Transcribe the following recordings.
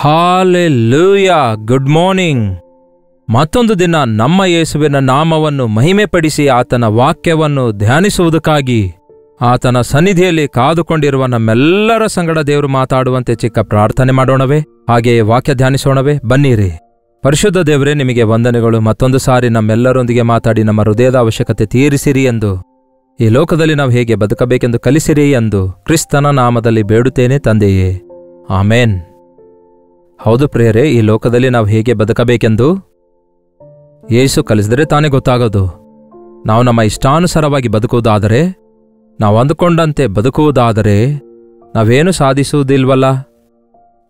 Hallelujah. Good morning. ಮತ್ತೊಂದು ದಿನ ನಮ್ಮ ಯೇಸುವಿನ ನಾಮವನ್ನು ಮಹಿಮೆಪಡಿಸಿ ಆತನ ವಾಕ್ಯವನ್ನು ಧ್ಯಾನಿಸುವುದಕ್ಕಾಗಿ ಆತನ ಸನ್ನಿಧಿಯಲ್ಲಿ ಕಾದುಕೊಂಡಿರುವ ನಮ್ಮೆಲ್ಲರ ಸಂಗಡ ದೇವರು ಮಾತಾಡುವಂತೆ ಚಿಕ್ಕ ಪ್ರಾರ್ಥನೆ ಮಾಡೋಣವೇ? ಹಾಗೆಯೇ ವಾಕ್ಯ ಧ್ಯಾನಿಸೋಣವೇ? ಬನ್ನಿರಿ. ಪರಿಶುದ್ಧ ದೇವರೇ, ನಿಮಗೆ ವಂದನೆಗಳು. ಮತ್ತೊಂದು ಸಾರಿ ನಮ್ಮೆಲ್ಲರೊಂದಿಗೆ ಮಾತಾಡಿ ನಮ್ಮ ಹೃದಯದ ಅವಶ್ಯಕತೆ ತೀರಿಸಿರಿ ಎಂದು, ಈ ಲೋಕದಲ್ಲಿ ನಾವು ಹೇಗೆ ಬದುಕಬೇಕೆಂದು ಕಲಿಸಿರಿ ಎಂದು ಕ್ರಿಸ್ತನ ನಾಮದಲ್ಲಿ ಬೇಡುತ್ತೇನೆ ತಂದೆಯೇ, ಆಮೇನ್. ಹೌದು ಪ್ರಿಯರೇ, ಈ ಲೋಕದಲ್ಲಿ ನಾವು ಹೇಗೆ ಬದುಕಬೇಕೆಂದು ಯೇಸು ಕಲಿಸಿದರೆ ತಾನೇ ಗೊತ್ತಾಗೋದು. ನಾವು ನಮ್ಮ ಇಷ್ಟಾನುಸಾರವಾಗಿ ಬದುಕುವುದಾದರೆ, ನಾವು ಅಂದುಕೊಂಡಂತೆ ಬದುಕುವುದಾದರೆ ನಾವೇನು ಸಾಧಿಸುವುದಿಲ್ವಲ್ಲ.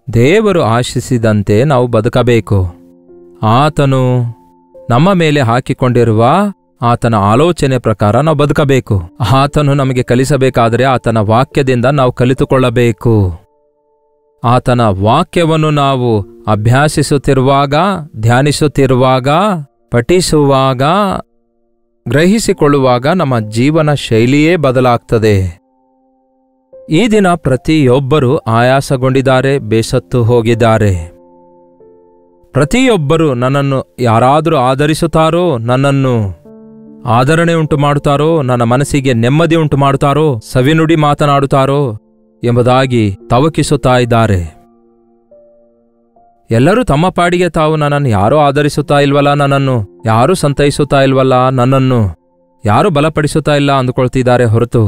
ದೇವರು ಆಶಿಸಿದಂತೆ ನಾವು ಬದುಕಬೇಕು. ಆತನು ನಮ್ಮ ಮೇಲೆ ಹಾಕಿಕೊಂಡಿರುವ ಆತನ ಆಲೋಚನೆ ಪ್ರಕಾರ ನಾವು ಬದುಕಬೇಕು. ಆತನು ನಮಗೆ ಕಲಿಸಬೇಕಾದರೆ ಆತನ ವಾಕ್ಯದಿಂದ ನಾವು ಕಲಿತುಕೊಳ್ಳಬೇಕು. ಆತನ ವಾಕ್ಯವನ್ನು ನಾವು ಅಭ್ಯಾಸಿಸುತ್ತಿರುವಾಗ, ಧ್ಯಾನಿಸುತ್ತಿರುವಾಗ, ಪಠಿಸುವಾಗ, ಗ್ರಹಿಸಿಕೊಳ್ಳುವಾಗ ನಮ್ಮ ಜೀವನ ಶೈಲಿಯೇ ಬದಲಾಗ್ತದೆ. ಈ ದಿನ ಪ್ರತಿಯೊಬ್ಬರೂ ಆಯಾಸಗೊಂಡಿದ್ದಾರೆ, ಬೇಸತ್ತು ಹೋಗಿದ್ದಾರೆ. ಪ್ರತಿಯೊಬ್ಬರೂ ನನ್ನನ್ನು ಯಾರಾದರೂ ಆದರಿಸುತ್ತಾರೋ, ನನ್ನನ್ನು ಆದರಣೆ ಉಂಟು ಮಾಡುತ್ತಾರೋ, ನನ್ನ ಮನಸ್ಸಿಗೆ ನೆಮ್ಮದಿ ಉಂಟು ಮಾಡುತ್ತಾರೋ, ಸವಿನುಡಿ ಮಾತನಾಡುತ್ತಾರೋ ಎಂಬುದಾಗಿ ತವಕಿಸುತ್ತಾ ಇದ್ದಾರೆ. ಎಲ್ಲರೂ ತಮ್ಮ ಪಾಡಿಗೆ ತಾವು ನನ್ನನ್ನು ಯಾರೂ ಆದರಿಸುತ್ತಾ ಇಲ್ವಲ್ಲ, ನನ್ನನ್ನು ಯಾರೂ ಸಂತೈಸುತ್ತಾ ಇಲ್ವಲ್ಲ, ನನ್ನನ್ನು ಯಾರೂ ಬಲಪಡಿಸುತ್ತಾ ಇಲ್ಲ ಅಂದುಕೊಳ್ತಿದ್ದಾರೆ ಹೊರತು,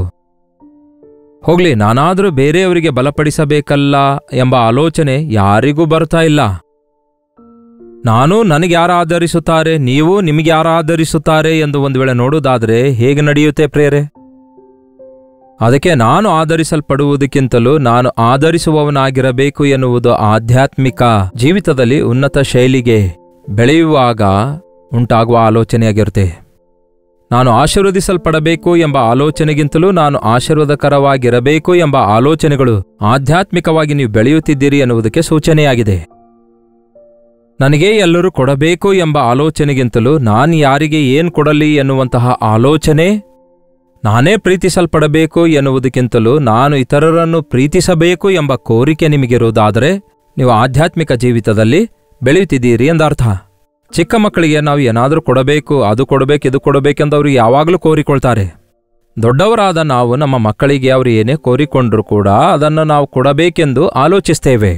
ಹೋಗ್ಲಿ ನಾನಾದರೂ ಬೇರೆಯವರಿಗೆ ಬಲಪಡಿಸಬೇಕಲ್ಲ ಎಂಬ ಆಲೋಚನೆ ಯಾರಿಗೂ ಬರ್ತಾ ಇಲ್ಲ. ನಾನು ನನಗೆ ಯಾರು ಆಧರಿಸುತ್ತಾರೆ, ನೀವು ನಿಮಗೆ ಯಾರು ಆಧರಿಸುತ್ತಾರೆ ಎಂದು ಒಂದು ವೇಳೆ ನೋಡುವುದಾದರೆ ಹೇಗೆ ನಡೆಯುತ್ತೆ ಪ್ರೇರೆ? ಅದಕ್ಕೆ ನಾನು ಆಧರಿಸಲ್ಪಡುವುದಕ್ಕಿಂತಲೂ ನಾನು ಆಧರಿಸುವವನಾಗಿರಬೇಕು ಎನ್ನುವುದು ಆಧ್ಯಾತ್ಮಿಕ ಜೀವಿತದಲ್ಲಿ ಉನ್ನತ ಶೈಲಿಗೆ ಬೆಳೆಯುವಾಗ ಉಂಟಾಗುವ ಆಲೋಚನೆಯಾಗಿರುತ್ತೆ. ನಾನು ಆಶೀರ್ವದಿಸಲ್ಪಡಬೇಕು ಎಂಬ ಆಲೋಚನೆಗಿಂತಲೂ ನಾನು ಆಶೀರ್ವಾದಕರವಾಗಿರಬೇಕು ಎಂಬ ಆಲೋಚನೆಗಳು ಆಧ್ಯಾತ್ಮಿಕವಾಗಿ ನೀವು ಬೆಳೆಯುತ್ತಿದ್ದೀರಿ ಎನ್ನುವುದಕ್ಕೆ ಸೂಚನೆಯಾಗಿದೆ. ನನಗೆ ಎಲ್ಲರೂ ಕೊಡಬೇಕು ಎಂಬ ಆಲೋಚನೆಗಿಂತಲೂ ನಾನು ಯಾರಿಗೆ ಏನು ಕೊಡಲಿ ಎನ್ನುವಂತಹ ಆಲೋಚನೆ, ನಾನೇ ಪ್ರೀತಿಸಲ್ಪಡಬೇಕು ಎನ್ನುವುದಕ್ಕಿಂತಲೂ ನಾನು ಇತರರನ್ನು ಪ್ರೀತಿಸಬೇಕು ಎಂಬ ಕೋರಿಕೆ ನಿಮಗಿರುವುದಾದರೆ ನೀವು ಆಧ್ಯಾತ್ಮಿಕ ಜೀವಿತದಲ್ಲಿ ಬೆಳೆಯುತ್ತಿದ್ದೀರಿ ಎಂದರ್ಥ. ಚಿಕ್ಕ ಮಕ್ಕಳಿಗೆ ನಾವು ಏನಾದರೂ ಕೊಡಬೇಕು, ಅದು ಕೊಡಬೇಕು, ಇದು ಕೊಡಬೇಕೆಂದು ಅವರು ಯಾವಾಗಲೂ ಕೋರಿಕೊಳ್ತಾರೆ. ದೊಡ್ಡವರಾದ ನಾವು ನಮ್ಮ ಮಕ್ಕಳಿಗೆ ಅವರು ಏನೇ ಕೋರಿಕೊಂಡ್ರೂ ಕೂಡ ಅದನ್ನು ನಾವು ಕೊಡಬೇಕೆಂದು ಆಲೋಚಿಸ್ತೇವೆ.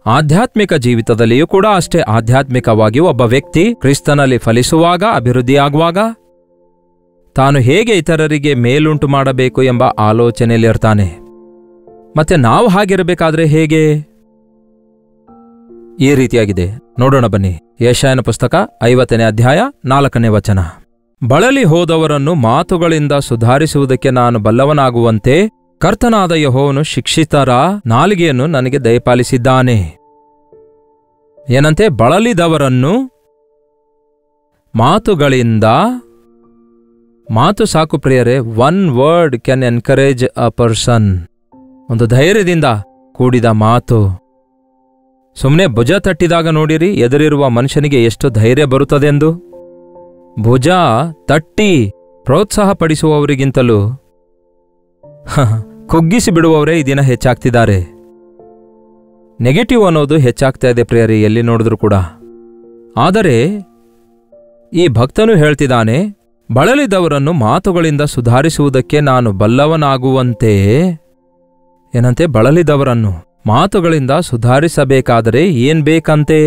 ಆಧ್ಯಾತ್ಮಿಕ ಜೀವಿತದಲ್ಲಿಯೂ ಕೂಡ ಅಷ್ಟೇ. ಆಧ್ಯಾತ್ಮಿಕವಾಗಿ ಒಬ್ಬ ವ್ಯಕ್ತಿ ಕ್ರಿಸ್ತನಲ್ಲಿ ಫಲಿಸುವಾಗ, ಅಭಿವೃದ್ಧಿಯಾಗುವಾಗ ತಾನು ಹೇಗೆ ಇತರರಿಗೆ ಮೇಲುಂಟು ಮಾಡಬೇಕು ಎಂಬ ಆಲೋಚನೆಯಲ್ಲಿರ್ತಾನೆ. ಮತ್ತೆ ನಾವು ಹಾಗಿರಬೇಕಾದ್ರೆ ಹೇಗೆ? ಈ ರೀತಿಯಾಗಿದೆ, ನೋಡೋಣ ಬನ್ನಿ. ಯೆಶಾಯನ ಪುಸ್ತಕ 50ನೇ ಅಧ್ಯಾಯ 4ನೇ ವಚನ. ಬಳಲಿ ಹೋದವರನ್ನು ಮಾತುಗಳಿಂದ ಸುಧಾರಿಸುವುದಕ್ಕೆ ನಾನು ಬಲ್ಲವನಾಗುವಂತೆ ಕರ್ತನಾದ ಯೆಹೋವನು ಶಿಕ್ಷಿತರ ನಾಲಿಗೆಯನ್ನು ನನಗೆ ದಯಪಾಲಿಸಿದ್ದಾನೆ. ಏನಂತೆ? ಬಳಲಿದವರನ್ನು ಮಾತುಗಳಿಂದ. ಮಾತು ಸಾಕು ಪ್ರಿಯರೇ. One word can encourage a person. ಒಂದು ಧೈರ್ಯದಿಂದ ಕೂಡಿದ ಮಾತು. ಸುಮ್ಮನೆ ಭುಜ ತಟ್ಟಿದಾಗ ನೋಡಿರಿ ಎದುರಿರುವ ಮನುಷ್ಯನಿಗೆ ಎಷ್ಟು ಧೈರ್ಯ ಬರುತ್ತದೆಂದು. ಭುಜ ತಟ್ಟಿ ಪ್ರೋತ್ಸಾಹಪಡಿಸುವವರಿಗಿಂತಲೂ ಕುಗ್ಗಿಸಿ ಬಿಡುವವರೇ ಈ ದಿನ ಹೆಚ್ಚಾಗ್ತಿದ್ದಾರೆ. ನೆಗೆಟಿವ್ ಅನ್ನೋದು ಹೆಚ್ಚಾಗ್ತಾ ಇದೆ ಪ್ರಿಯರೇ, ಎಲ್ಲಿ ನೋಡಿದ್ರೂ ಕೂಡ. ಆದರೆ ಈ ಭಕ್ತನು ಹೇಳ್ತಿದ್ದಾನೆ, ಬಳಲಿದವರನ್ನು ಮಾತುಗಳಿಂದ ಸುಧಾರಿಸುವುದಕ್ಕೆ ನಾನು ಬಲ್ಲವನಾಗುವಂತೆ. ಏನಂತೆ? ಬಳಲಿದವರನ್ನು ಮಾತುಗಳಿಂದ ಸುಧಾರಿಸಬೇಕಾದರೆ ಏನ್ ಬೇಕಂತೆ?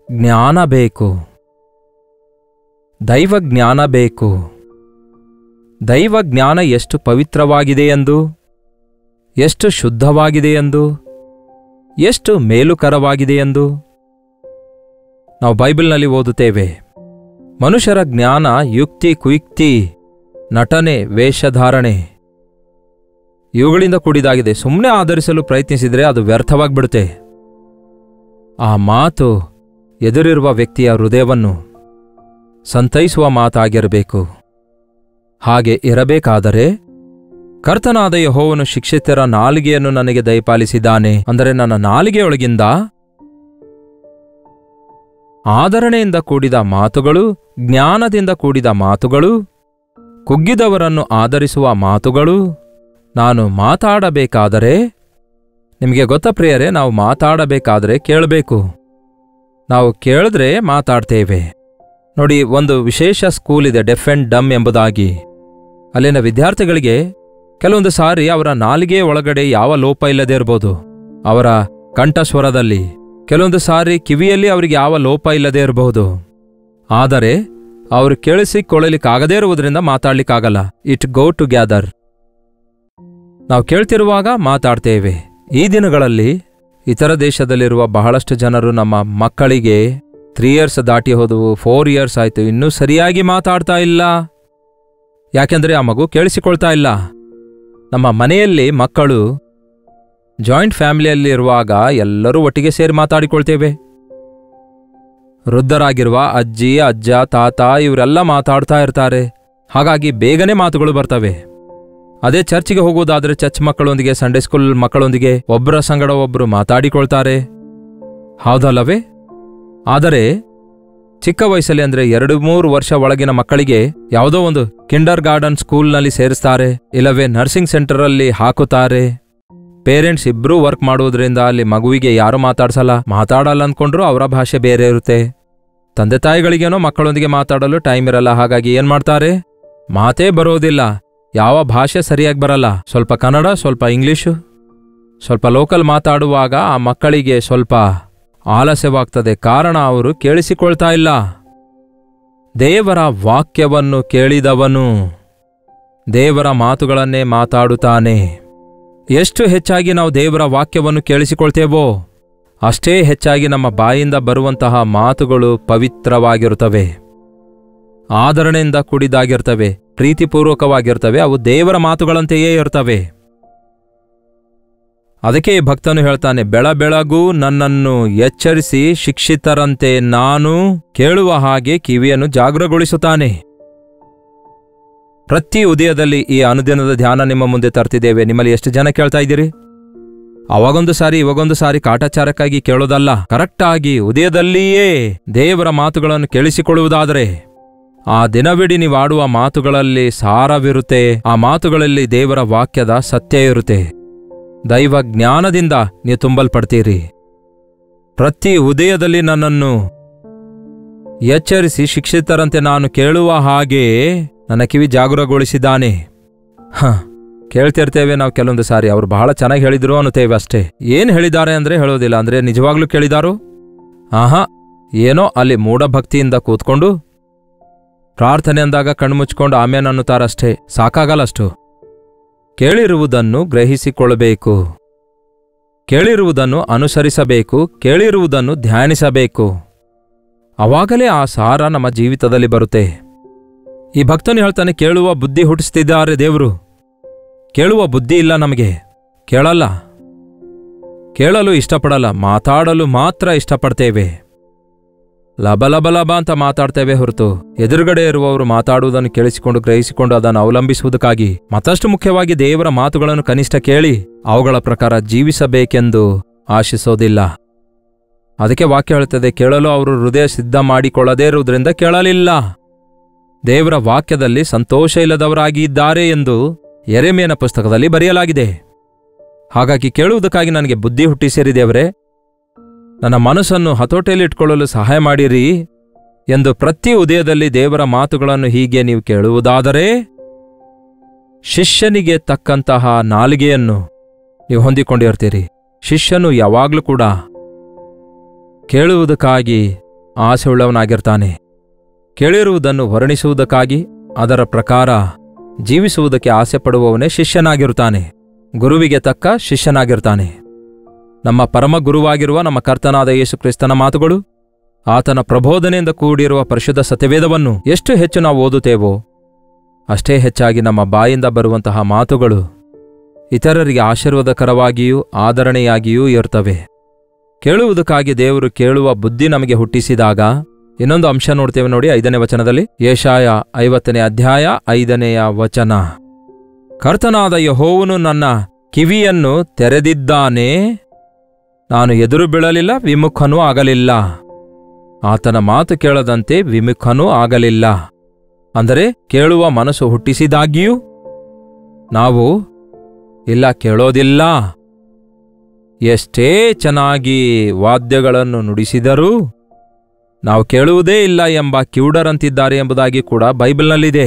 ಜ್ಞಾನ ಬೇಕು, ದೈವಜ್ಞಾನ ಬೇಕು. ದೈವಜ್ಞಾನ ಎಷ್ಟು ಪವಿತ್ರವಾಗಿದೆಯೆಂದು, ಎಷ್ಟು ಶುದ್ಧವಾಗಿದೆಯೆಂದು, ಎಷ್ಟು ಮೇಲುಕರವಾಗಿದೆಯೆಂದು ನಾವು ಬೈಬಲ್ನಲ್ಲಿ ಓದುತ್ತೇವೆ. ಮನುಷ್ಯರ ಜ್ಞಾನ ಯುಕ್ತಿ, ಕುಯುಕ್ತಿ, ನಟನೆ, ವೇಷಧಾರಣೆ ಇವುಗಳಿಂದ ಕೂಡಿದಾಗಿದೆ. ಸುಮ್ಮನೆ ಆಧರಿಸಲು ಪ್ರಯತ್ನಿಸಿದರೆ ಅದು ವ್ಯರ್ಥವಾಗಿಬಿಡುತ್ತೆ. ಆ ಮಾತು ಎದುರಿರುವ ವ್ಯಕ್ತಿಯ ಹೃದಯವನ್ನು ಸಂತೈಸುವ ಮಾತಾಗಿರಬೇಕು. ಹಾಗೆ ಇರಬೇಕಾದರೆ ಕರ್ತನಾದ ಯೆಹೋವನು ಶಿಕ್ಷಿತರ ನಾಲಿಗೆಯನ್ನು ನನಗೆ ದಯಪಾಲಿಸಿದ್ದಾನೆ. ಅಂದರೆ ನನ್ನ ನಾಲಿಗೆಯೊಳಗಿಂದ ಆದರಣೆಯಿಂದ ಕೂಡಿದ ಮಾತುಗಳು, ಜ್ಞಾನದಿಂದ ಕೂಡಿದ ಮಾತುಗಳು, ಕುಗ್ಗಿದವರನ್ನು ಆದರಿಸುವ ಮಾತುಗಳು ನಾನು ಮಾತಾಡಬೇಕಾದರೆ ನಿಮಗೆ ಗೊತ್ತಾ ಪ್ರಿಯರೇ, ನಾವು ಮಾತಾಡಬೇಕಾದ್ರೆ ಕೇಳಬೇಕು. ನಾವು ಕೇಳಿದ್ರೆ ಮಾತಾಡ್ತೇವೆ. ನೋಡಿ, ಒಂದು ವಿಶೇಷ ಸ್ಕೂಲ್ ಇದೆ, ಡೆಫ್ ಅಂಡ್ ಡಮ್ ಎಂಬುದಾಗಿ. ಅಲ್ಲಿನ ವಿದ್ಯಾರ್ಥಿಗಳಿಗೆ ಕೆಲವೊಂದು ಸಾರಿ ಅವರ ನಾಲಿಗೆ ಒಳಗಡೆ ಯಾವ ಲೋಪ ಇಲ್ಲದೆ ಇರ್ಬೋದು, ಅವರ ಕಂಠಸ್ವರದಲ್ಲಿ. ಕೆಲವೊಂದು ಸಾರಿ ಕಿವಿಯಲ್ಲಿ ಅವರಿಗೆ ಯಾವ ಲೋಪ ಇಲ್ಲದೆ ಇರಬಹುದು. ಆದರೆ ಅವರು ಕೇಳಿಸಿಕೊಳ್ಳಲಿಕ್ಕಾಗದೇ ಇರುವುದರಿಂದ ಮಾತಾಡ್ಲಿಕ್ಕಾಗಲ್ಲ. It go ಟುಗ್ಯಾದರ್. ನಾವು ಕೇಳ್ತಿರುವಾಗ ಮಾತಾಡ್ತೇವೆ. ಈ ದಿನಗಳಲ್ಲಿ ಇತರ ದೇಶದಲ್ಲಿರುವ ಬಹಳಷ್ಟು ಜನರು ನಮ್ಮ ಮಕ್ಕಳಿಗೆ 3 years ದಾಟಿ ಹೋದವು, 4 years ಆಯಿತು, ಇನ್ನೂ ಸರಿಯಾಗಿ ಮಾತಾಡ್ತಾ ಇಲ್ಲ. ಯಾಕೆಂದರೆ ಆ ಮಗು ಕೇಳಿಸಿಕೊಳ್ತಾ ಇಲ್ಲ. ನಮ್ಮ ಮನೆಯಲ್ಲಿ ಮಕ್ಕಳು ಜಾಯಿಂಟ್ ಫ್ಯಾಮಿಲಿಯಲ್ಲಿರುವಾಗ ಎಲ್ಲರೂ ಒಟ್ಟಿಗೆ ಸೇರಿ ಮಾತಾಡಿಕೊಳ್ತೇವೆ. ವೃದ್ಧರಾಗಿರುವ ಅಜ್ಜಿ, ಅಜ್ಜ, ತಾತ ಇವರೆಲ್ಲ ಮಾತಾಡ್ತಾ ಇರ್ತಾರೆ. ಹಾಗಾಗಿ ಬೇಗನೆ ಮಾತುಗಳು ಬರ್ತವೆ. ಅದೇ ಚರ್ಚಿಗೆ ಹೋಗುವುದಾದರೆ ಚರ್ಚ್ ಮಕ್ಕಳೊಂದಿಗೆ, ಸಂಡೇ ಸ್ಕೂಲ್ ಮಕ್ಕಳೊಂದಿಗೆ ಒಬ್ಬರ ಸಂಗಡ ಒಬ್ಬರು ಮಾತಾಡಿಕೊಳ್ತಾರೆ, ಹೌದಲ್ಲವೇ? ಆದರೆ ಚಿಕ್ಕ ವಯಸ್ಸಲ್ಲಿ ಅಂದರೆ 2-3 ವರ್ಷ ಒಳಗಿನ ಮಕ್ಕಳಿಗೆ ಯಾವುದೋ ಒಂದು ಕಿಂಡರ್ ಗಾರ್ಡನ್ ಸ್ಕೂಲ್ನಲ್ಲಿ ಸೇರಿಸ್ತಾರೆ, ಇಲ್ಲವೇ ನರ್ಸಿಂಗ್ ಸೆಂಟರಲ್ಲಿ ಹಾಕುತ್ತಾರೆ. ಪೇರೆಂಟ್ಸ್ ಇಬ್ಬರೂ ವರ್ಕ್ ಮಾಡುವುದರಿಂದ ಅಲ್ಲಿ ಮಗುವಿಗೆ ಯಾರು ಮಾತಾಡಲ್ಲ ಅಂದ್ಕೊಂಡ್ರು ಅವರ ಭಾಷೆ ಬೇರೆ ಇರುತ್ತೆ. ತಂದೆ ತಾಯಿಗಳಿಗೇನೋ ಮಕ್ಕಳೊಂದಿಗೆ ಮಾತಾಡಲು ಟೈಮ್ ಇರಲ್ಲ. ಹಾಗಾಗಿ ಏನ್ ಮಾಡ್ತಾರೆ, ಮಾತೇ ಬರೋದಿಲ್ಲ, ಯಾವ ಭಾಷೆ ಸರಿಯಾಗಿ ಬರಲ್ಲ. ಸ್ವಲ್ಪ ಕನ್ನಡ, ಸ್ವಲ್ಪ ಇಂಗ್ಲಿಷು, ಸ್ವಲ್ಪ ಲೋಕಲ್ ಮಾತಾಡುವಾಗ ಆ ಮಕ್ಕಳಿಗೆ ಸ್ವಲ್ಪ ಆಲಸ್ಯವಾಗ್ತದೆ. ಕಾರಣ ಅವರು ಕೇಳಿಸಿಕೊಳ್ತಾ ಇಲ್ಲ. ದೇವರ ವಾಕ್ಯವನ್ನು ಕೇಳಿದವನು ದೇವರ ಮಾತುಗಳನ್ನೇ ಮಾತಾಡುತ್ತಾನೆ. ಎಷ್ಟು ಹೆಚ್ಚಾಗಿ ನಾವು ದೇವರ ವಾಕ್ಯವನ್ನು ಕೇಳಿಸಿಕೊಳ್ತೇವೋ ಅಷ್ಟೇ ಹೆಚ್ಚಾಗಿ ನಮ್ಮ ಬಾಯಿಂದ ಬರುವಂತಹ ಮಾತುಗಳು ಪವಿತ್ರವಾಗಿರುತ್ತವೆ, ಆದರಣೆಯಿಂದ ಕೂಡಿದಾಗಿರ್ತವೆ, ಪ್ರೀತಿಪೂರ್ವಕವಾಗಿರ್ತವೆ. ಅವು ದೇವರ ಮಾತುಗಳಂತೆಯೇ ಇರ್ತವೆ. ಅದಕ್ಕೆ ಭಕ್ತನು ಹೇಳ್ತಾನೆ, ಬೆಳಬೆಳಗೂ ನನ್ನನ್ನು ಎಚ್ಚರಿಸಿ ಶಿಕ್ಷಿತರಂತೆ ನಾನು ಕೇಳುವ ಹಾಗೆ ಕಿವಿಯನ್ನು ಜಾಗೃತಗೊಳಿಸುತ್ತಾನೆ. ಪ್ರತಿ ಉದಯದಲ್ಲಿ ಈ ಅನುದಿನದ ಧ್ಯಾನ ನಿಮ್ಮ ಮುಂದೆ ತರ್ತಿದ್ದೇವೆ. ನಿಮ್ಮಲ್ಲಿ ಎಷ್ಟು ಜನ ಕೇಳ್ತಾ ಇದ್ದೀರಿ? ಅವಾಗೊಂದು ಸಾರಿ ಇವಾಗೊಂದು ಸಾರಿ ಕಾಟಾಚಾರಕ್ಕಾಗಿ ಕೇಳೋದಲ್ಲ, ಕರೆಕ್ಟಾಗಿ ಉದಯದಲ್ಲಿಯೇ ದೇವರ ಮಾತುಗಳನ್ನು ಕೇಳಿಸಿಕೊಳ್ಳುವುದಾದರೆ ಆ ದಿನವಿಡೀ ನೀವು ಆಡುವ ಮಾತುಗಳಲ್ಲಿ ಸಾರವಿರುತ್ತೆ. ಆ ಮಾತುಗಳಲ್ಲಿ ದೇವರ ವಾಕ್ಯದ ಸತ್ಯ ಇರುತ್ತೆ. ದೈವ ಜ್ಞಾನದಿಂದ ನೀವು ತುಂಬಲ್ಪಡ್ತೀರಿ. ಪ್ರತಿ ಉದಯದಲ್ಲಿ ನನ್ನನ್ನು ಎಚ್ಚರಿಸಿ ಶಿಕ್ಷಿತರಂತೆ ನಾನು ಕೇಳುವ ಹಾಗೆ ನನ್ನ ಕಿವಿ ಜಾಗರೂಕಗೊಳಿಸಿದ್ದಾನೆ. ಕೇಳ್ತಿರ್ತೇವೆ ನಾವು ಕೆಲವೊಂದು ಸಾರಿ, ಅವರು ಬಹಳ ಚೆನ್ನಾಗಿ ಹೇಳಿದ್ರು ಅನ್ನುತ್ತೇವೆ ಅಷ್ಟೇ. ಏನು ಹೇಳಿದ್ದಾರೆ ಅಂದರೆ ಹೇಳೋದಿಲ್ಲ. ಅಂದರೆ ನಿಜವಾಗ್ಲೂ ಕೇಳಿದಾರು? ಏನೋ ಅಲ್ಲಿ ಮೂಢಭಕ್ತಿಯಿಂದ ಕೂತ್ಕೊಂಡು ಪ್ರಾರ್ಥನೆ ಅಂದಾಗ ಕಣ್ಮುಚ್ಕೊಂಡು ಆಮೇಲೆ ಅನ್ನುತ್ತಾರಷ್ಟೇ, ಸಾಕಾಗಲ್ಲಷ್ಟು. ಕೇಳಿರುವುದನ್ನು ಗ್ರಹಿಸಿಕೊಳ್ಳಬೇಕು, ಕೇಳಿರುವುದನ್ನು ಅನುಸರಿಸಬೇಕು, ಕೇಳಿರುವುದನ್ನು ಧ್ಯಾನಿಸಬೇಕು. ಅವಾಗಲೇ ಆ ಸಾರ ನಮ್ಮ ಜೀವಿತದಲ್ಲಿ ಬರುತ್ತೆ. ಈ ಭಕ್ತನು ಹೇಳ್ತಾನೆ, ಕೇಳುವ ಬುದ್ಧಿ ಹುಟ್ಟಿಸ್ತಿದ್ದಾರೆ ದೇವರು. ಕೇಳುವ ಬುದ್ಧಿ ಇಲ್ಲ ನಮಗೆ, ಕೇಳಲ್ಲ, ಕೇಳಲು ಇಷ್ಟಪಡಲ್ಲ, ಮಾತಾಡಲು ಮಾತ್ರ ಇಷ್ಟಪಡ್ತೇವೆ. ಲಬ ಅಂತ ಮಾತಾಡ್ತೇವೆ ಹೊರತು ಎದುರುಗಡೆ ಇರುವವರು ಮಾತಾಡುವುದನ್ನು ಕೇಳಿಸಿಕೊಂಡು ಗ್ರಹಿಸಿಕೊಂಡು ಅದನ್ನು ಅವಲಂಬಿಸುವುದಕ್ಕಾಗಿ, ಮತ್ತಷ್ಟು ಮುಖ್ಯವಾಗಿ ದೇವರ ಮಾತುಗಳನ್ನು ಕನಿಷ್ಠ ಕೇಳಿ ಅವುಗಳ ಪ್ರಕಾರ ಜೀವಿಸಬೇಕೆಂದು ಆಶಿಸೋದಿಲ್ಲ. ಅದಕ್ಕೆ ವಾಕ್ಯ ಹೇಳುತ್ತದೆ, ಕೇಳಲು ಅವರು ಹೃದಯ ಸಿದ್ಧ ಮಾಡಿಕೊಳ್ಳದೇ ಇರುವುದರಿಂದ ಕೇಳಲಿಲ್ಲ. ದೇವರ ವಾಕ್ಯದಲ್ಲಿ ಸಂತೋಷ ಇಲ್ಲದವರಾಗಿ ಇದ್ದಾರೆ ಎಂದು ಯೆರೆಮೀಯನ ಪುಸ್ತಕದಲ್ಲಿ ಬರೆಯಲಾಗಿದೆ. ಹಾಗಾಗಿ ಕೇಳುವುದಕ್ಕಾಗಿ ನನಗೆ ಬುದ್ಧಿ ಹುಟ್ಟಿಸಿರಿ ದೇವರೇ, ನನ್ನ ಮನಸ್ಸನ್ನು ಹತೋಟಿಯಲ್ಲಿಟ್ಕೊಳ್ಳಲು ಸಹಾಯ ಮಾಡಿರಿ ಎಂದು ಪ್ರತಿ ಉದಯದಲ್ಲಿ ದೇವರ ಮಾತುಗಳನ್ನು ಹೀಗೆ ನೀವು ಕೇಳುವುದಾದರೆ ಶಿಷ್ಯನಿಗೆ ತಕ್ಕಂತಹ ನಾಲಿಗೆಯನ್ನು ನೀವು ಹೊಂದಿಕೊಂಡಿರ್ತೀರಿ. ಶಿಷ್ಯನು ಯಾವಾಗಲೂ ಕೂಡ ಕೇಳುವುದಕ್ಕಾಗಿ ಆಸೆಯುಳ್ಳವನಾಗಿರ್ತಾನೆ. ಕೇಳಿರುವುದನ್ನು ವರ್ಣಿಸುವುದಕ್ಕಾಗಿ ಅದರ ಪ್ರಕಾರ ಜೀವಿಸುವುದಕ್ಕೆ ಆಸೆ ಪಡುವವನೇ ಶಿಷ್ಯನಾಗಿರುತ್ತಾನೆ, ಗುರುವಿಗೆ ತಕ್ಕ ಶಿಷ್ಯನಾಗಿರ್ತಾನೆ. ನಮ್ಮ ಪರಮ ಗುರುವಾಗಿರುವ ನಮ್ಮ ಕರ್ತನಾದ ಯೇಸು ಕ್ರಿಸ್ತನ ಮಾತುಗಳು, ಆತನ ಪ್ರಬೋಧನೆಯಿಂದ ಕೂಡಿರುವ ಪರಿಶುದ್ಧ ಸತ್ಯವೇದವನ್ನು ಎಷ್ಟು ಹೆಚ್ಚು ನಾವು ಓದುತ್ತೇವೋ ಅಷ್ಟೇ ಹೆಚ್ಚಾಗಿ ನಮ್ಮ ಬಾಯಿಂದ ಬರುವಂತಹ ಮಾತುಗಳು ಇತರರಿಗೆ ಆಶೀರ್ವಾದಕರವಾಗಿಯೂ ಆದರಣೆಯಾಗಿಯೂ ಇರ್ತವೆ. ಕೇಳುವುದಕ್ಕಾಗಿ ದೇವರು ಕೇಳುವ ಬುದ್ಧಿ ನಮಗೆ ಹುಟ್ಟಿಸಿದಾಗ ಇನ್ನೊಂದು ಅಂಶ ನೋಡ್ತೇವೆ ನೋಡಿ, 5ನೇ ವಚನದಲ್ಲಿ. ಯೆಶಾಯ 50ನೇ ಅಧ್ಯಾಯ 5ನೇ ವಚನ. ಕರ್ತನಾದ ಯೆಹೋವನು ನನ್ನ ಕಿವಿಯನ್ನು ತೆರೆದಿದ್ದಾನೆ, ನಾನು ಎದುರು ಬೀಳಲಿಲ್ಲ, ವಿಮುಖನೂ ಆಗಲಿಲ್ಲ. ಆತನ ಮಾತು ಕೇಳದಂತೆ ವಿಮುಖನೂ ಆಗಲಿಲ್ಲ. ಅಂದರೆ ಕೇಳುವ ಮನಸ್ಸು ಹುಟ್ಟಿಸಿದಾಗಿಯೂ ನಾವು ಇಲ್ಲ ಕೇಳೋದಿಲ್ಲ ಎಷ್ಟೇ ಚೆನ್ನಾಗಿ ವಾದ್ಯಗಳನ್ನು ನುಡಿಸಿದರೂ ನಾವು ಕೇಳುವುದೇ ಇಲ್ಲ ಎಂಬ ಕಿವುಡರಂತಿದ್ದಾರೆ ಎಂಬುದಾಗಿ ಕೂಡ ಬೈಬಲ್ನಲ್ಲಿದೆ.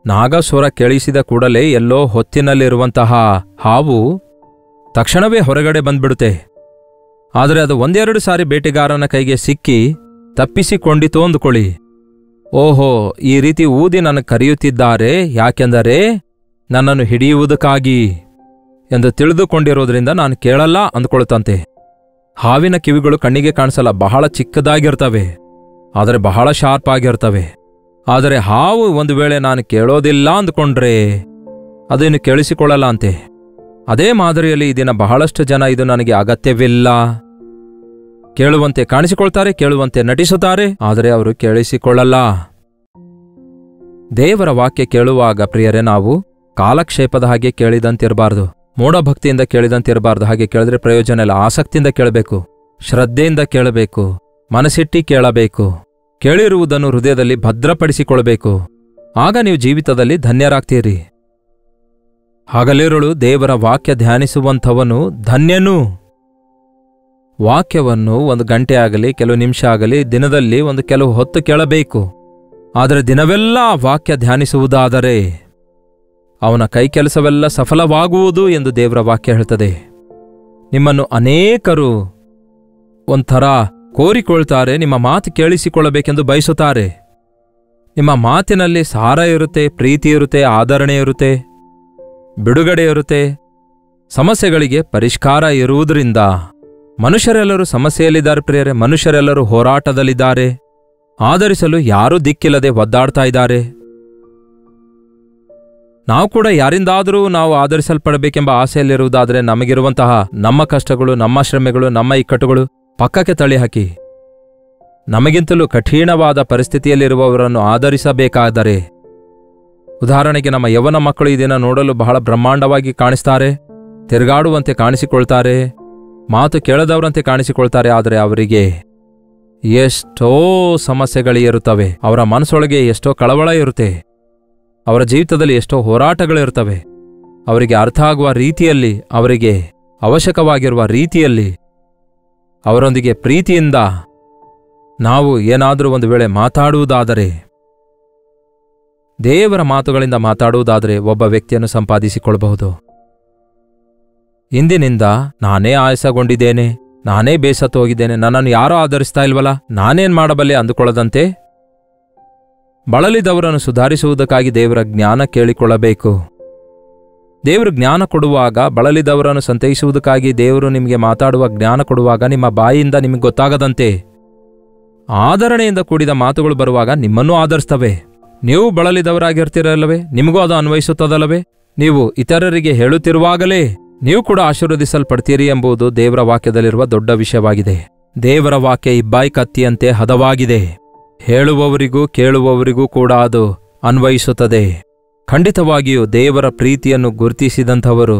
ನಾಗಸ್ವರ ಕೇಳಿಸಿದ ಕೂಡಲೇ ಎಲ್ಲೋ ಹೊತ್ತಿನಲ್ಲಿರುವಂತಹ ಹಾವು ತಕ್ಷಣವೇ ಹೊರಗಡೆ ಬಂದ್ಬಿಡುತ್ತೆ. ಆದರೆ ಅದು ಒಂದೆರಡು ಸಾರಿ ಬೇಟೆಗಾರನ ಕೈಗೆ ಸಿಕ್ಕಿ ತಪ್ಪಿಸಿಕೊಂಡಿತು ಅಂದುಕೊಳ್ಳಿ. ಓಹೋ, ಈ ರೀತಿ ಊದಿ ನನಗೆ ಕರೆಯುತ್ತಿದ್ದಾರೆ, ಯಾಕೆಂದರೆ ನನ್ನನ್ನು ಹಿಡಿಯುವುದಕ್ಕಾಗಿ ಎಂದು ತಿಳಿದುಕೊಂಡಿರೋದ್ರಿಂದ ನಾನು ಕೇಳಲ್ಲ ಅಂದುಕೊಳ್ತಂತೆ. ಹಾವಿನ ಕಿವಿಗಳು ಕಣ್ಣಿಗೆ ಕಾಣಿಸಲ್ಲ, ಬಹಳ ಚಿಕ್ಕದಾಗಿರ್ತವೆ, ಆದರೆ ಬಹಳ ಶಾರ್ಪ್ ಆಗಿರ್ತವೆ. ಆದರೆ ಹಾವು ಒಂದು ವೇಳೆ ನಾನು ಕೇಳೋದಿಲ್ಲ ಅಂದುಕೊಂಡ್ರೆ ಅದನ್ನು ಕೇಳಿಸಿಕೊಳ್ಳಲ್ಲ ಅಂತೆ. ಅದೇ ಮಾದರಿಯಲ್ಲಿ ಈ ದಿನ ಬಹಳಷ್ಟು ಜನ ಇದು ನನಗೆ ಅಗತ್ಯವಿಲ್ಲ, ಕೇಳುವಂತೆ ಕಾಣಿಸಿಕೊಳ್ತಾರೆ, ಕೇಳುವಂತೆ ನಟಿಸುತ್ತಾರೆ, ಆದರೆ ಅವರು ಕೇಳಿಸಿಕೊಳ್ಳಲ್ಲ. ದೇವರ ವಾಕ್ಯ ಕೇಳುವಾಗ ಪ್ರಿಯರೇ, ನಾವು ಕಾಲಕ್ಷೇಪದ ಹಾಗೆ ಕೇಳಿದಂತಿರಬಾರ್ದು, ಮೂಢಭಕ್ತಿಯಿಂದ ಕೇಳಿದಂತಿರಬಾರ್ದು. ಹಾಗೆ ಕೇಳಿದ್ರೆ ಪ್ರಯೋಜನ ಇಲ್ಲ. ಆಸಕ್ತಿಯಿಂದ ಕೇಳಬೇಕು, ಶ್ರದ್ಧೆಯಿಂದ ಕೇಳಬೇಕು, ಮನಸ್ಸಿಟ್ಟಿ ಕೇಳಬೇಕು, ಕೇಳಿರುವುದನ್ನು ಹೃದಯದಲ್ಲಿ ಭದ್ರಪಡಿಸಿಕೊಳ್ಳಬೇಕು. ಆಗ ನೀವು ಜೀವಿತದಲ್ಲಿ ಧನ್ಯರಾಗ್ತೀರಿ. ಹಗಲಿರುಳು ದೇವರ ವಾಕ್ಯ ಧ್ಯಾನಿಸುವಂಥವನು ಧನ್ಯನು. ವಾಕ್ಯವನ್ನು 1 ಗಂಟೆ ಆಗಲಿ, ಕೆಲವು ನಿಮಿಷ ಆಗಲಿ, ದಿನದಲ್ಲಿ ಕೆಲವು ಹೊತ್ತು ಕೇಳಬೇಕು. ಆದರೆ ದಿನವೆಲ್ಲ ವಾಕ್ಯ ಧ್ಯಾನಿಸುವುದಾದರೆ ಅವನ ಕೈಕೆಲಸವೆಲ್ಲ ಸಫಲವಾಗುವುದು ಎಂದು ದೇವರ ವಾಕ್ಯ ಹೇಳ್ತದೆ. ನಿಮ್ಮನ್ನು ಅನೇಕರು ಒಂಥರ ಕೋರಿಕೊಳ್ತಾರೆ, ನಿಮ್ಮ ಮಾತು ಕೇಳಿಸಿಕೊಳ್ಳಬೇಕೆಂದು ಬಯಸುತ್ತಾರೆ. ನಿಮ್ಮ ಮಾತಿನಲ್ಲಿ ಸಾರ ಇರುತ್ತೆ, ಪ್ರೀತಿ ಇರುತ್ತೆ, ಆದರಣೆ ಇರುತ್ತೆ, ಬಿಡುಗಡೆ ಇರುತ್ತೆ, ಸಮಸ್ಯೆಗಳಿಗೆ ಪರಿಷ್ಕಾರ ಇರುವುದರಿಂದ. ಮನುಷ್ಯರೆಲ್ಲರೂ ಸಮಸ್ಯೆಯಲ್ಲಿದ್ದಾರೆ ಪ್ರಿಯರೇ, ಮನುಷ್ಯರೆಲ್ಲರೂ ಹೋರಾಟದಲ್ಲಿದ್ದಾರೆ, ಆಧರಿಸಲು ಯಾರೂ ದಿಕ್ಕಿಲ್ಲದೆ ಒದ್ದಾಡ್ತಾ ಇದ್ದಾರೆ. ನಾವು ಕೂಡ ಯಾರಿಂದಾದರೂ ನಾವು ಆಧರಿಸಲ್ಪಡಬೇಕೆಂಬ ಆಸೆಯಲ್ಲಿರುವುದಾದರೆ ನಮಗಿರುವಂತಹ ನಮ್ಮ ಕಷ್ಟಗಳು, ನಮ್ಮ ಶ್ರಮೆಗಳು, ನಮ್ಮ ಇಕ್ಕಟ್ಟುಗಳು ಪಕ್ಕಕ್ಕೆ ತಳ್ಳಿಹಾಕಿ ನಮಗಿಂತಲೂ ಕಠಿಣವಾದ ಪರಿಸ್ಥಿತಿಯಲ್ಲಿರುವವರನ್ನು ಆಧರಿಸಬೇಕಾದರೆ, ಉದಾಹರಣೆಗೆ ನಮ್ಮ ಯವನ ಮಕ್ಕಳು ಈ ದಿನ ನೋಡಲು ಬಹಳ ಬ್ರಹ್ಮಾಂಡವಾಗಿ ಕಾಣಿಸ್ತಾರೆ, ತಿರುಗಾಡುವಂತೆ ಕಾಣಿಸಿಕೊಳ್ತಾರೆ, ಮಾತು ಕೇಳದವರಂತೆ ಕಾಣಿಸಿಕೊಳ್ತಾರೆ. ಆದರೆ ಅವರಿಗೆ ಎಷ್ಟೋ ಸಮಸ್ಯೆಗಳಿರುತ್ತವೆ, ಅವರ ಮನಸ್ಸೊಳಗೆ ಎಷ್ಟೋ ಕಳವಳ ಇರುತ್ತೆ, ಅವರ ಜೀವಿತದಲ್ಲಿ ಎಷ್ಟೋ ಹೋರಾಟಗಳಿರ್ತವೆ. ಅವರಿಗೆ ಅರ್ಥ ಆಗುವ ರೀತಿಯಲ್ಲಿ, ಅವರಿಗೆ ಅವಶ್ಯಕವಾಗಿರುವ ರೀತಿಯಲ್ಲಿ, ಅವರೊಂದಿಗೆ ಪ್ರೀತಿಯಿಂದ ನಾವು ಏನಾದರೂ ಒಂದು ವೇಳೆ ಮಾತಾಡುವುದಾದರೆ, ದೇವರ ಮಾತುಗಳಿಂದ ಮಾತಾಡುವುದಾದರೆ ಒಬ್ಬ ವ್ಯಕ್ತಿಯನ್ನು ಸಂಪಾದಿಸಿಕೊಳ್ಳಬಹುದು. ಇಂದಿನಿಂದ ನಾನೇ ಆಯಾಸಗೊಂಡಿದ್ದೇನೆ, ನಾನೇ ಬೇಸತ್ತು ಹೋಗಿದ್ದೇನೆ, ನನ್ನನ್ನು ಯಾರೂ ಆಧರಿಸ್ತಾ ಇಲ್ವಲ್ಲ, ನಾನೇನ್ ಮಾಡಬಲ್ಲೆ ಅಂದುಕೊಳ್ಳದಂತೆ ಬಳಲಿದವರನ್ನು ಸುಧಾರಿಸುವುದಕ್ಕಾಗಿ ದೇವರ ಜ್ಞಾನ ಕೇಳಿಕೊಳ್ಳಬೇಕು. ದೇವರು ಜ್ಞಾನ ಕೊಡುವಾಗ, ಬಳಲಿದವರನ್ನು ಸಂತೈಸುವುದಕ್ಕಾಗಿ ದೇವರು ನಿಮಗೆ ಮಾತಾಡುವ ಜ್ಞಾನ ಕೊಡುವಾಗ ನಿಮ್ಮ ಬಾಯಿಯಿಂದ ನಿಮಗೆ ಗೊತ್ತಾಗದಂತೆ ಆದರಣೆಯಿಂದ ಕೂಡಿದ ಮಾತುಗಳು ಬರುವಾಗ ನಿಮ್ಮನ್ನೂ ಆಧರಿಸ್ತವೆ. ನೀವು ಬಳಲಿದವರಾಗಿರ್ತೀರಲ್ಲವೇ, ನಿಮಗೂ ಅದು ಅನ್ವಯಿಸುತ್ತದಲ್ಲವೇ? ನೀವು ಇತರರಿಗೆ ಹೇಳುತ್ತಿರುವಾಗಲೇ ನೀವು ಕೂಡ ಆಶೀರ್ವದಿಸಲ್ಪಡ್ತೀರಿ ಎಂಬುದು ದೇವರ ವಾಕ್ಯದಲ್ಲಿರುವ ದೊಡ್ಡ ವಿಷಯವಾಗಿದೆ. ದೇವರ ವಾಕ್ಯ ಇಬ್ಬಾಯಿ ಕತ್ತಿಯಂತೆ ಹದವಾಗಿದೆ. ಹೇಳುವವರಿಗೂ ಕೇಳುವವರಿಗೂ ಕೂಡ ಅದು ಅನ್ವಯಿಸುತ್ತದೆ. ಖಂಡಿತವಾಗಿಯೂ ದೇವರ ಪ್ರೀತಿಯನ್ನು ಗುರುತಿಸಿದಂಥವರು,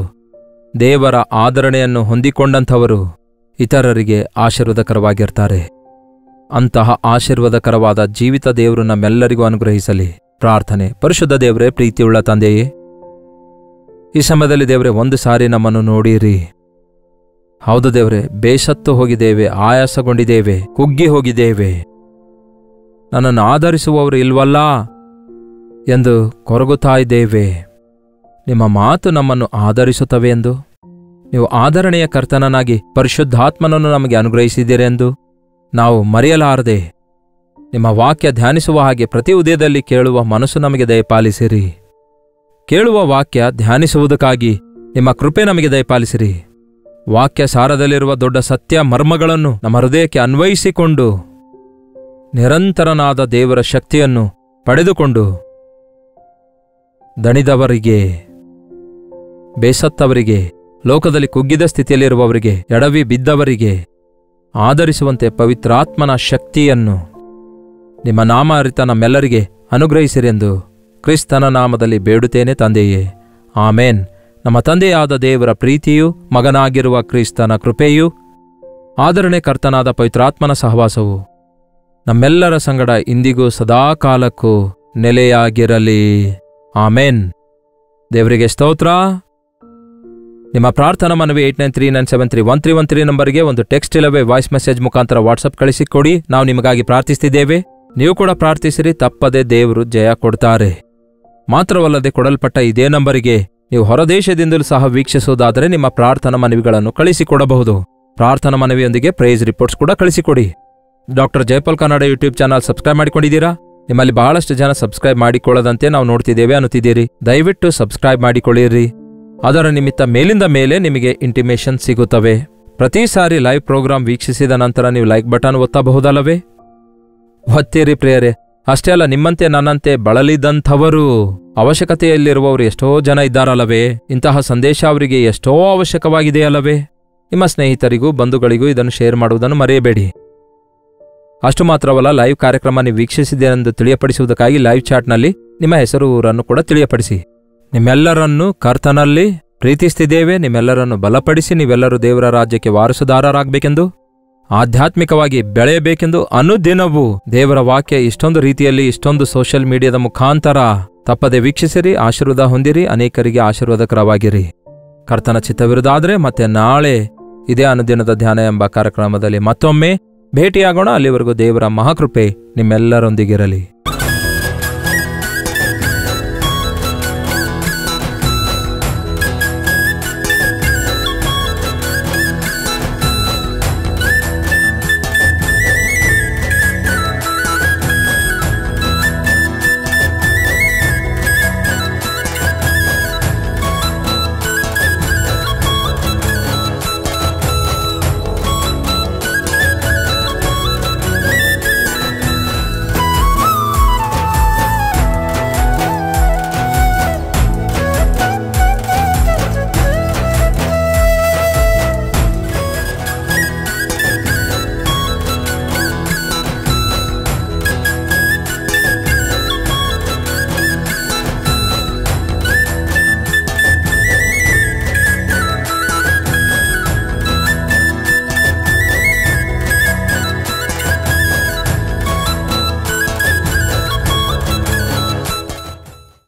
ದೇವರ ಆದರಣೆಯನ್ನು ಹೊಂದಿಕೊಂಡಂಥವರು ಇತರರಿಗೆ ಆಶೀರ್ವಾದಕರವಾಗಿರ್ತಾರೆ. ಅಂತಹ ಆಶೀರ್ವಾದಕರವಾದ ಜೀವಿತ ದೇವರು ನಮ್ಮೆಲ್ಲರಿಗೂ ಅನುಗ್ರಹಿಸಲಿ. ಪ್ರಾರ್ಥನೆ. ಪರಿಶುದ್ಧ ದೇವರೇ, ಪ್ರೀತಿಯುಳ್ಳ ತಂದೆಯೇ, ಈ ಸಮಯದಲ್ಲಿ ದೇವರೇ ಒಂದು ಸಾರಿ ನಮ್ಮನ್ನು ನೋಡಿರಿ. ಹೌದು ದೇವರೇ, ಬೇಸತ್ತು ಹೋಗಿದ್ದೇವೆ, ಆಯಾಸಗೊಂಡಿದ್ದೇವೆ, ಕುಗ್ಗಿ ಹೋಗಿದ್ದೇವೆ, ನನ್ನನ್ನು ಆಧರಿಸುವವರು ಇಲ್ವಲ್ಲ ಎಂದು ಕೊರಗುತ್ತಾ ಇದ್ದೇವೆ. ನಿಮ್ಮ ಮಾತು ನಮ್ಮನ್ನು ಆಧರಿಸುತ್ತವೆ ಎಂದು, ನೀವು ಆಧರಣೆಯ ಕರ್ತನನಾಗಿ ಪರಿಶುದ್ಧಾತ್ಮನನ್ನು ನಮಗೆ ಅನುಗ್ರಹಿಸಿದ್ದೀರೆಂದು ನಾವು ಮರೆಯಲಾರದೆ ನಿಮ್ಮ ವಾಕ್ಯ ಧ್ಯಾನಿಸುವ ಹಾಗೆ ಪ್ರತಿ ಉದಯದಲ್ಲಿ ಕೇಳುವ ಮನಸ್ಸು ನಮಗೆ ದಯಪಾಲಿಸಿರಿ. ಕೇಳುವ ವಾಕ್ಯ ಧ್ಯಾನಿಸುವುದಕ್ಕಾಗಿ ನಿಮ್ಮ ಕೃಪೆ ನಮಗೆ ದಯಪಾಲಿಸಿರಿ. ವಾಕ್ಯ ಸಾರದಲ್ಲಿರುವ ದೊಡ್ಡ ಸತ್ಯ ಮರ್ಮಗಳನ್ನು ನಮ್ಮ ಹೃದಯಕ್ಕೆ ಅನ್ವಯಿಸಿಕೊಂಡು ನಿರಂತರನಾದ ದೇವರ ಶಕ್ತಿಯನ್ನು ಪಡೆದುಕೊಂಡು ದಣಿದವರಿಗೆ, ಬೇಸತ್ತವರಿಗೆ, ಲೋಕದಲ್ಲಿ ಕುಗ್ಗಿದ ಸ್ಥಿತಿಯಲ್ಲಿರುವವರಿಗೆ, ಎಡವಿ ಬಿದ್ದವರಿಗೆ ಆಧರಿಸುವಂತೆ ಪವಿತ್ರಾತ್ಮನ ಶಕ್ತಿಯನ್ನು ನಿಮ್ಮ ನಾಮ ಅರಿತ ನಮ್ಮೆಲ್ಲರಿಗೆ ಅನುಗ್ರಹಿಸಿರೆಂದು ಕ್ರಿಸ್ತನ ನಾಮದಲ್ಲಿ ಬೇಡುತ್ತೇನೆ ತಂದೆಯೇ, ಆಮೇನ್. ನಮ್ಮ ತಂದೆಯಾದ ದೇವರ ಪ್ರೀತಿಯೂ, ಮಗನಾಗಿರುವ ಕ್ರಿಸ್ತನ ಕೃಪೆಯೂ, ಆದರಣೆ ಕರ್ತನಾದ ಪವಿತ್ರಾತ್ಮನ ಸಹವಾಸವು ನಮ್ಮೆಲ್ಲರ ಸಂಗಡ ಇಂದಿಗೂ ಸದಾಕಾಲಕ್ಕೂ ನೆಲೆಯಾಗಿರಲಿ. ಆಮೇನ್. ದೇವರಿಗೆ ಸ್ತೋತ್ರ. ನಿಮ್ಮ ಪ್ರಾರ್ಥನಾ ಮನವಿ 8939731313 ನಂಬರ್ಗೆ ಒಂದು ಟೆಕ್ಸ್ಟ್ ಇಲ್ಲವೇ ವಾಯ್ಸ್ ಮೆಸೇಜ್ ಮುಖಾಂತರ ವಾಟ್ಸಪ್ ಕಳಿಸಿಕೊಡಿ. ನಾವು ನಿಮಗಾಗಿ ಪ್ರಾರ್ಥಿಸ್ತಿದ್ದೇವೆ. ನೀವು ಕೂಡ ಪ್ರಾರ್ಥಿಸಿರಿ, ತಪ್ಪದೆ ದೇವರು ಜಯ ಕೊಡ್ತಾರೆ. ಮಾತ್ರವಲ್ಲದೆ ಕೊಡಲ್ಪಟ್ಟ ಇದೇ ನಂಬರಿಗೆ ನೀವು ಹೊರದೇಶದಿಂದಲೂ ಸಹ ವೀಕ್ಷಿಸುವುದಾದರೆ ನಿಮ್ಮ ಪ್ರಾರ್ಥನಾ ಮನವಿಗಳನ್ನು ಕಳಿಸಿಕೊಡಬಹುದು. ಪ್ರಾರ್ಥನಾ ಮನವಿಯೊಂದಿಗೆ ಪ್ರೈಸ್ ರಿಪೋರ್ಟ್ಸ್ ಕೂಡ ಕಳಿಸಿಕೊಡಿ. Doctor Jayapal Kannada YouTube channel subscribe ಮಾಡಿಕೊಂಡಿದ್ದೀರಾ? ನಿಮ್ಮಲ್ಲಿ ಬಹಳಷ್ಟು ಜನ ಸಬ್ಸ್ಕ್ರೈಬ್ ಮಾಡಿಕೊಳ್ಳದಂತೆ ನಾವು ನೋಡ್ತಿದ್ದೇವೆ ಅನ್ನುತ್ತಿದ್ದೀರಿ. ದಯವಿಟ್ಟು ಸಬ್ಸ್ಕ್ರೈಬ್ ಮಾಡಿಕೊಳ್ಳಿರಿ. ಅದರ ನಿಮಿತ್ತ ಮೇಲಿಂದ ಮೇಲೆ ನಿಮಗೆ ಇಂಟಿಮೇಷನ್ ಸಿಗುತ್ತವೆ. ಪ್ರತಿ ಸಾರಿ ಲೈವ್ ಪ್ರೋಗ್ರಾಂ ವೀಕ್ಷಿಸಿದ ನಂತರ ನೀವು ಲೈಕ್ ಬಟನ್ ಒತ್ತಬಹುದಲ್ಲವೇ? ಒತ್ತಿರಿ ಪ್ರಿಯರೇ. ಅಷ್ಟೇ ಅಲ್ಲ, ನಿಮ್ಮಂತೆ ನನ್ನಂತೆ ಬಳಲಿದಂಥವರು, ಅವಶ್ಯಕತೆಯಲ್ಲಿರುವವರು ಎಷ್ಟೋ ಜನ ಇದ್ದಾರಲ್ಲವೇ? ಇಂತಹ ಸಂದೇಶ ಅವರಿಗೆ ಎಷ್ಟೋ ಅವಶ್ಯಕವಾಗಿದೆಯಲ್ಲವೇ? ನಿಮ್ಮ ಸ್ನೇಹಿತರಿಗೂ ಬಂಧುಗಳಿಗೂ ಇದನ್ನು ಶೇರ್ ಮಾಡುವುದನ್ನು ಮರೆಯಬೇಡಿ. ಅಷ್ಟು ಮಾತ್ರವಲ್ಲ, ಲೈವ್ ಕಾರ್ಯಕ್ರಮ ನೀವು ವೀಕ್ಷಿಸಿದ್ದೇನೆಂದು ತಿಳಿಯಪಡಿಸುವುದಕ್ಕಾಗಿ ಲೈವ್ ಚಾಟ್ನಲ್ಲಿ ನಿಮ್ಮ ಹೆಸರು ಊರನ್ನು ಕೂಡ ತಿಳಿಯಪಡಿಸಿ. ನಿಮ್ಮೆಲ್ಲರನ್ನೂ ಕರ್ತನಲ್ಲಿ ಪ್ರೀತಿಸ್ತಿದ್ದೇವೆ. ನಿಮ್ಮೆಲ್ಲರನ್ನು ಬಲಪಡಿಸಿ ನೀವೆಲ್ಲರೂ ದೇವರ ರಾಜ್ಯಕ್ಕೆ ವಾರಸುದಾರರಾಗಬೇಕೆಂದು, ಆಧ್ಯಾತ್ಮಿಕವಾಗಿ ಬೆಳೆಯಬೇಕೆಂದು ಅನುದಿನವೂ ದೇವರ ವಾಕ್ಯ ಇಷ್ಟೊಂದು ರೀತಿಯಲ್ಲಿ ಇಷ್ಟೊಂದು ಸೋಷಿಯಲ್ ಮೀಡಿಯಾದ ಮುಖಾಂತರ ತಪ್ಪದೆ ವೀಕ್ಷಿಸಿರಿ, ಆಶೀರ್ವಾದ ಹೊಂದಿರಿ, ಅನೇಕರಿಗೆ ಆಶೀರ್ವಾದಕರವಾಗಿರಿ. ಕರ್ತನ ಚಿತ್ತವಿರುವುದಾದರೆ ಮತ್ತೆ ನಾಳೆ ಇದೇ ಅನುದಿನದ ಧ್ಯಾನ ಎಂಬ ಕಾರ್ಯಕ್ರಮದಲ್ಲಿ ಮತ್ತೊಮ್ಮೆ ಭೇಟಿಯಾಗೋಣ. ಅಲ್ಲಿವರೆಗೂ ದೇವರ ಮಹಾಕೃಪೆ ನಿಮ್ಮೆಲ್ಲರೊಂದಿಗಿರಲಿ.